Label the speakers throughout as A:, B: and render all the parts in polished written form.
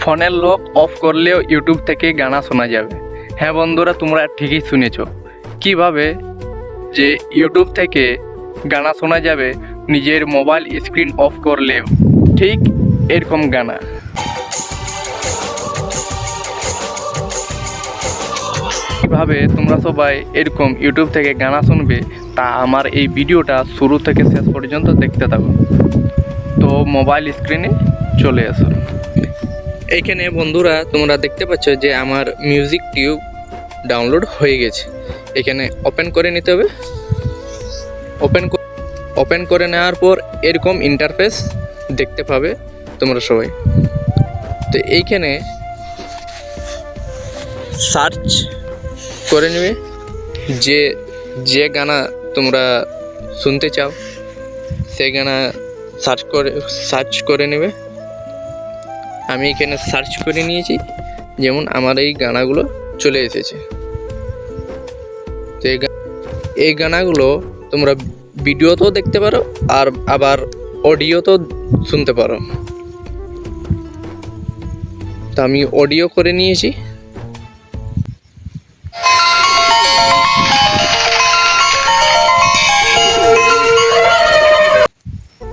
A: ফোনের lock of করলেও YouTube থেকে গানা শোনা যাবে। হ্যাঁ বন্ধুরা, তোমরা ঠিকই শুনেছ। কিভাবে যে ইউটিউব থেকে গানা শোনা যাবে নিজের মোবাইল স্ক্রিন অফ করলেও, ঠিক এরকম গানা। কিভাবে তোমরা সবাই এরকম ইউটিউব থেকে গানা শুনবে তা আমার এই ভিডিওটা শুরু থেকে শেষ পর্যন্ত দেখতে থাকো। তো মোবাইল স্ক্রিনে চলে আসো। এইখানে বন্ধুরা তোমরা দেখতে পাচ্ছ যে আমার মিউজিক টিউব ডাউনলোড হয়ে গেছে। এখানে ওপেন করে নিতে হবে। ওপেন করে নেওয়ার পর এরকম ইন্টারফেস দেখতে পাবে তোমরা সবাই। তো এইখানে সার্চ করে নেবে যে গানা তোমরা শুনতে চাও, সেই গানা সার্চ করে নেবে। আমি এখানে সার্চ করে নিয়েছি, যেমন আমার এই গানাগুলো চলে এসেছে। তো এই গানাগুলো তোমরা ভিডিওতেও দেখতে পারো আর আবার অডিওতেও শুনতে পারো। তো আমি অডিও করে নিয়েছি।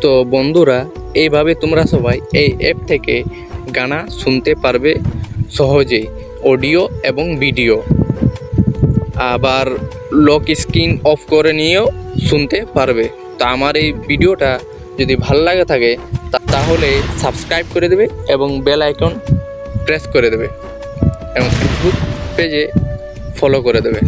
A: তো বন্ধুরা, এইভাবে তোমরা সবাই এই অ্যাপ থেকে গানা শুনতে পারবে সহজেই, অডিও এবং ভিডিও। আবার লক স্ক্রিন অফ করে নিয়েও শুনতে পারবে। তো আমার এই ভিডিওটা যদি ভালো লাগে থাকে তাহলে সাবস্ক্রাইব করে দেবে এবং বেল আইকন প্রেস করে দেবে এবং ফেসবুক পেজে ফলো করে দেবে।